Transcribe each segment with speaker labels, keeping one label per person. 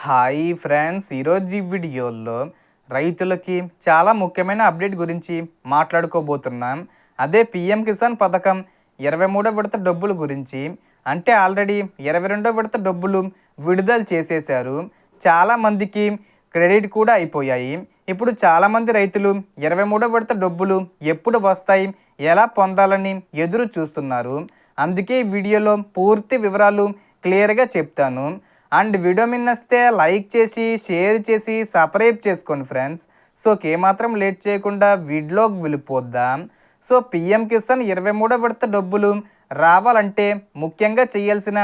Speaker 1: Hi friends, ఈరోజు ఈ వీడియోలో రైతులకి చాలా ముఖ్యమైన అప్డేట్ గురించి మాట్లాడుకోబోతున్నాం. అదే పిఎం కిసాన్ పథకం 23వ విడత డబ్బుల గురించి. అంటే ఆల్రెడీ 22వ విడత డబ్బులు విడుదల చేసేశారు. చాలామందికి క్రెడిట్ కూడా అయిపోయాయి. ఇప్పుడు చాలామంది రైతులు 23వ విడత డబ్బులు ఎప్పుడు వస్తాయి, ఎలా పొందాలని ఎదురు చూస్తున్నారు. అందుకే ఈ వీడియోలో పూర్తి వివరాలు క్లియర్గా చెప్తాను. అండ్ వీడియో మిన్నస్తే లైక్ చేసి షేర్ చేసి సబ్స్క్రైబ్ చేసుకోండి ఫ్రెండ్స్. సో ఏమాత్రం లేట్ చేయకుండా వీడియోకి వెళ్ళిపోద్దాం. సో పిఎం కిసాన్ 23వ విడత డబ్బులు రావాలంటే ముఖ్యంగా చేయాల్సిన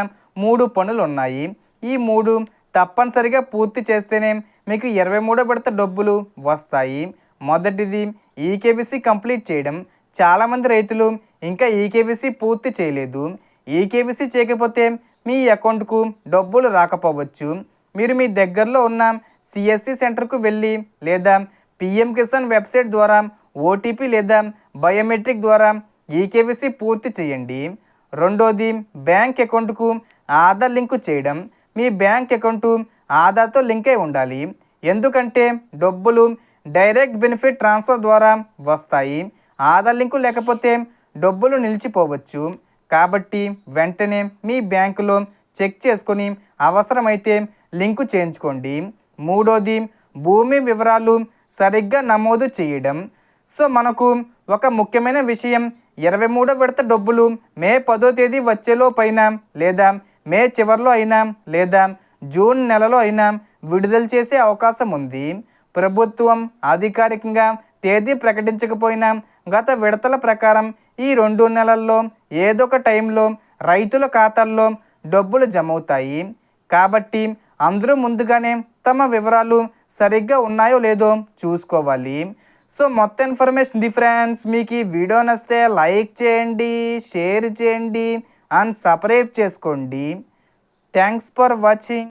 Speaker 1: 3 పనులు ఉన్నాయి. ఈ 3 తప్పనిసరిగా పూర్తి చేస్తేనే మీకు 23వ విడత డబ్బులు వస్తాయి. మొదటిది ఈకేవీసీ కంప్లీట్ చేయడం. చాలామంది రైతులు ఇంకా ఈకేవీసీ పూర్తి చేయలేదు. ఈకేవీసీ చేయకపోతే మీ అకౌంట్కు డబ్బులు రాకపోవచ్చు. మీరు మీ దగ్గరలో ఉన్న సిఎస్సి సెంటర్కు వెళ్ళి లేదా పిఎం కిసాన్ వెబ్సైట్ ద్వారా ఓటీపీ లేదా బయోమెట్రిక్ ద్వారా ఈకేవీసీ పూర్తి చేయండి. రెండోది బ్యాంక్ అకౌంట్కు ఆధార్ లింకు చేయడం. మీ బ్యాంక్ అకౌంటు ఆధార్తో లింక్ అయి ఉండాలి. ఎందుకంటే డబ్బులు డైరెక్ట్ బెనిఫిట్ ట్రాన్స్ఫర్ ద్వారా వస్తాయి. ఆధార్ లింకు లేకపోతే డబ్బులు నిలిచిపోవచ్చు. కాబట్టి వెంటనే మీ బ్యాంకులో చెక్ చేసుకొని అవసరమైతే లింకు చేయించుకోండి. మూడోది భూమి వివరాలు సరిగ్గా నమోదు చేయడం. సో మనకు ఒక ముఖ్యమైన విషయం, 23వ విడత డబ్బులు మే 10వ తేదీ వచ్చేలోపైనా లేదా మే చివరిలో అయినా లేదా జూన్ నెలలో అయినా విడుదల చేసే అవకాశం ఉంది. ప్రభుత్వం అధికారికంగా తేదీ ప్రకటించకపోయినా గత విడతల ప్రకారం ఈ 2 నెలల్లో ఏదో ఒక టైంలో రైతుల ఖాతాల్లో డబ్బులు జమ అవుతాయి. కాబట్టి అందరూ ముందుగానే తమ వివరాలు సరిగ్గా ఉన్నాయో లేదో చూసుకోవాలి. సో మొత్తం ఇన్ఫర్మేషన్ ది ఫ్రెండ్స్. మీకు ఈ వీడియో నచ్చితే లైక్ చేయండి, షేర్ చేయండి అండ్ సబ్స్క్రైబ్ చేసుకోండి. Thanks for watching.